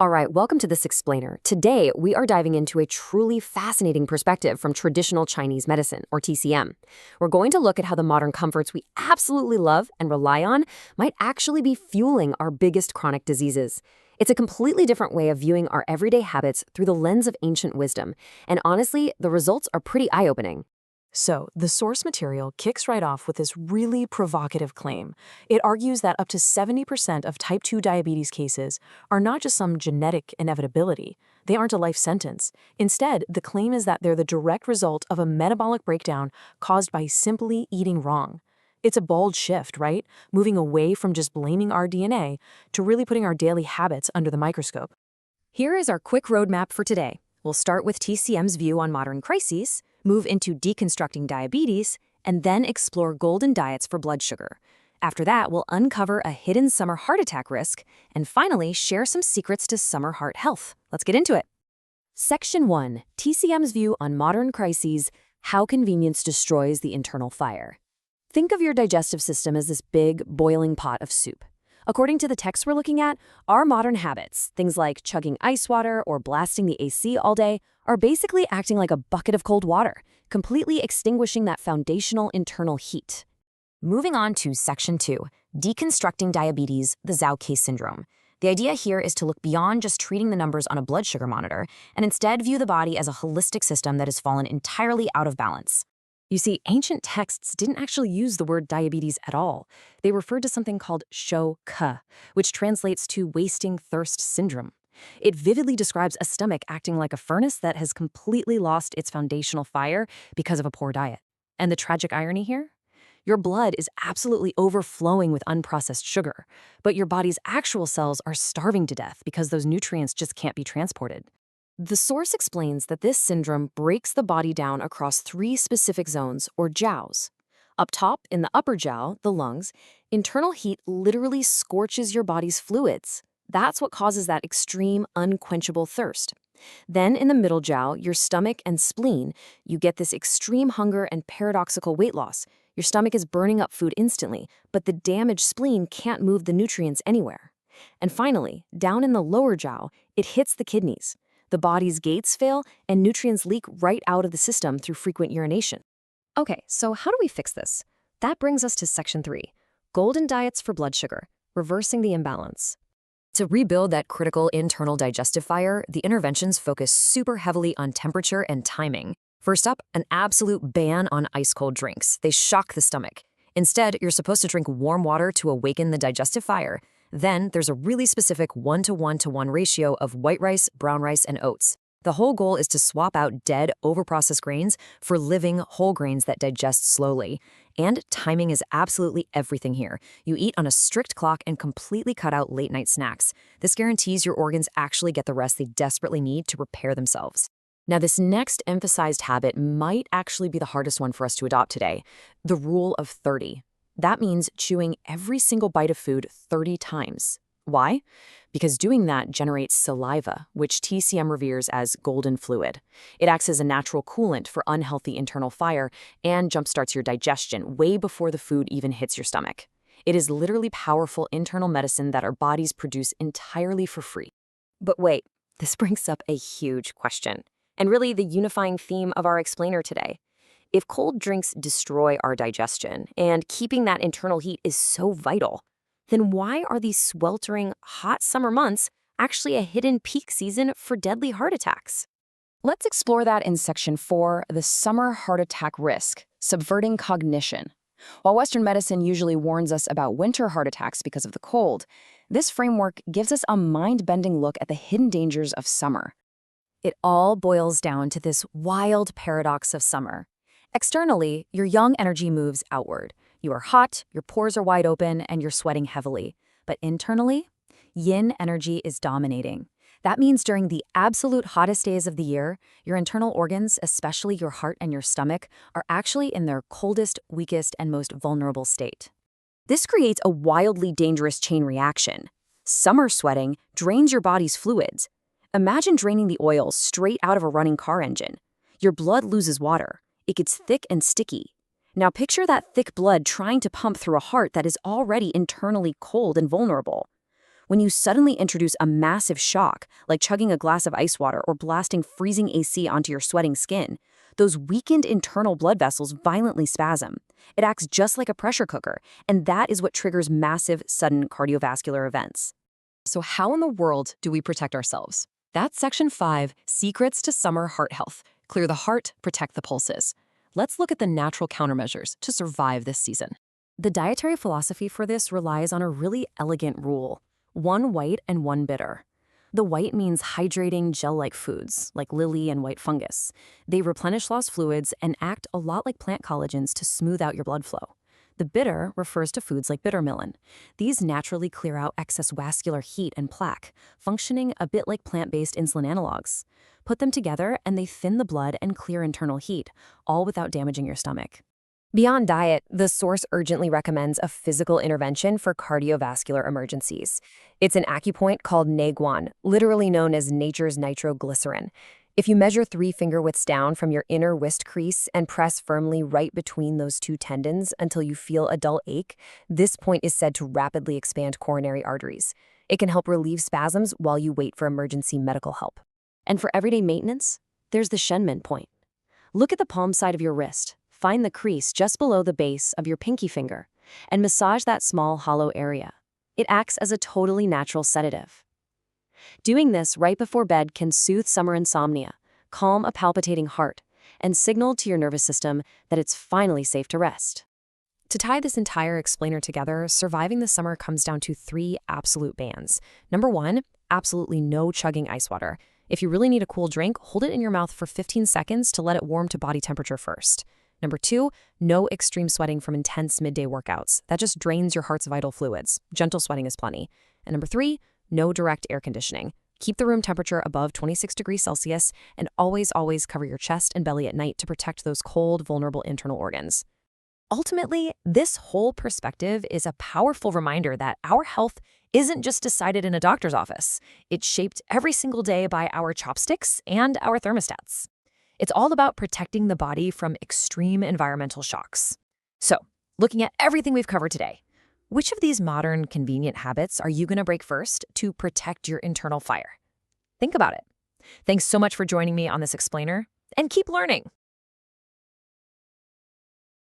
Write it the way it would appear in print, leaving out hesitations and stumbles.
All right, welcome to this explainer. Today, we are diving into a truly fascinating perspective from traditional Chinese medicine, or TCM. We're going to look at how the modern comforts we absolutely love and rely on might actually be fueling our biggest chronic diseases. It's a completely different way of viewing our everyday habits through the lens of ancient wisdom, and honestly, the results are pretty eye-opening. So, the source material kicks right off with this really provocative claim. It argues that up to 70% of type 2 diabetes cases are not just some genetic inevitability. They aren't a life sentence. Instead, the claim is that they're the direct result of a metabolic breakdown caused by simply eating wrong. It's a bold shift, right? Moving away from just blaming our DNA to really putting our daily habits under the microscope. Here is our quick roadmap for today. We'll start with TCM's view on modern crises, move into deconstructing diabetes, and then explore golden diets for blood sugar. After that, we'll uncover a hidden summer heart attack risk, and finally, share some secrets to summer heart health. Let's get into it. Section 1. TCM's view on modern crises, how convenience destroys the internal fire. Think of your digestive system as this big, boiling pot of soup. According to the text we're looking at, our modern habits, things like chugging ice water or blasting the AC all day, are basically acting like a bucket of cold water, completely extinguishing that foundational internal heat. Moving on to Section 2, Deconstructing Diabetes, the Xiao Ke syndrome. The idea here is to look beyond just treating the numbers on a blood sugar monitor and instead view the body as a holistic system that has fallen entirely out of balance. You see, ancient texts didn't actually use the word diabetes at all. They referred to something called Xiao Ke, which translates to wasting thirst syndrome. It vividly describes a stomach acting like a furnace that has completely lost its foundational fire because of a poor diet. And the tragic irony here? Your blood is absolutely overflowing with unprocessed sugar, but your body's actual cells are starving to death because those nutrients just can't be transported. The source explains that this syndrome breaks the body down across 3 specific zones, or jiaos. Up top, in the upper jiao, the lungs, internal heat literally scorches your body's fluids. That's what causes that extreme, unquenchable thirst. Then in the middle jiao, your stomach and spleen, you get this extreme hunger and paradoxical weight loss. Your stomach is burning up food instantly, but the damaged spleen can't move the nutrients anywhere. And finally, down in the lower jiao, it hits the kidneys. The body's gates fail, and nutrients leak right out of the system through frequent urination. Okay, so how do we fix this? That brings us to Section 3, Golden Diets for Blood Sugar, Reversing the Imbalance. To rebuild that critical internal digestive fire, the interventions focus super heavily on temperature and timing. First up, an absolute ban on ice-cold drinks. They shock the stomach. Instead, you're supposed to drink warm water to awaken the digestive fire. Then, there's a really specific 1-to-1-to-1 ratio of white rice, brown rice, and oats. The whole goal is to swap out dead, overprocessed grains for living, whole grains that digest slowly. And timing is absolutely everything here. You eat on a strict clock and completely cut out late-night snacks. This guarantees your organs actually get the rest they desperately need to repair themselves. Now, this next emphasized habit might actually be the hardest one for us to adopt today, the Rule of 30. That means chewing every single bite of food 30 times. Why? Because doing that generates saliva, which TCM reveres as golden fluid. It acts as a natural coolant for unhealthy internal fire and jumpstarts your digestion way before the food even hits your stomach. It is literally powerful internal medicine that our bodies produce entirely for free. But wait, this brings up a huge question, and really the unifying theme of our explainer today. If cold drinks destroy our digestion, and keeping that internal heat is so vital, then why are these sweltering, hot summer months actually a hidden peak season for deadly heart attacks? Let's explore that in Section 4, the summer heart attack risk, subverting cognition. While Western medicine usually warns us about winter heart attacks because of the cold, this framework gives us a mind-bending look at the hidden dangers of summer. It all boils down to this wild paradox of summer. Externally, your yang energy moves outward. You are hot, your pores are wide open, and you're sweating heavily. But internally, yin energy is dominating. That means during the absolute hottest days of the year, your internal organs, especially your heart and your stomach, are actually in their coldest, weakest, and most vulnerable state. This creates a wildly dangerous chain reaction. Summer sweating drains your body's fluids. Imagine draining the oil straight out of a running car engine. Your blood loses water. It gets thick and sticky. Now picture that thick blood trying to pump through a heart that is already internally cold and vulnerable. When you suddenly introduce a massive shock, like chugging a glass of ice water or blasting freezing AC onto your sweating skin, those weakened internal blood vessels violently spasm. It acts just like a pressure cooker, and that is what triggers massive, sudden cardiovascular events. So how in the world do we protect ourselves? That's Section 5, Secrets to Summer Heart Health. Clear the heart, protect the pulses. Let's look at the natural countermeasures to survive this season. The dietary philosophy for this relies on a really elegant rule: 1 white and 1 bitter. The white means hydrating gel-like foods, like lily and white fungus. They replenish lost fluids and act a lot like plant collagens to smooth out your blood flow. The bitter refers to foods like bitter melon. These naturally clear out excess vascular heat and plaque, functioning a bit like plant-based insulin analogs. Put them together and they thin the blood and clear internal heat, all without damaging your stomach. Beyond diet, the source urgently recommends a physical intervention for cardiovascular emergencies. It's an acupoint called Naguan, literally known as nature's nitroglycerin. If you measure 3 finger widths down from your inner wrist crease and press firmly right between those 2 tendons until you feel a dull ache, this point is said to rapidly expand coronary arteries. It can help relieve spasms while you wait for emergency medical help. And for everyday maintenance, there's the Shenmen point. Look at the palm side of your wrist. Find the crease just below the base of your pinky finger and massage that small hollow area. It acts as a totally natural sedative. Doing this right before bed can soothe summer insomnia, calm a palpitating heart, and signal to your nervous system that it's finally safe to rest. To tie this entire explainer together, surviving the summer comes down to 3 absolute bans. Number 1, absolutely no chugging ice water. If you really need a cool drink, hold it in your mouth for 15 seconds to let it warm to body temperature first. Number 2, no extreme sweating from intense midday workouts. That just drains your heart's vital fluids. Gentle sweating is plenty. And number 3, no direct air conditioning. Keep the room temperature above 26 degrees Celsius and always cover your chest and belly at night to protect those cold, vulnerable internal organs. Ultimately, this whole perspective is a powerful reminder that our health isn't just decided in a doctor's office. It's shaped every single day by our chopsticks and our thermostats. It's all about protecting the body from extreme environmental shocks. So, looking at everything we've covered today, which of these modern, convenient habits are you going to break first to protect your internal fire? Think about it. Thanks so much for joining me on this explainer, and keep learning.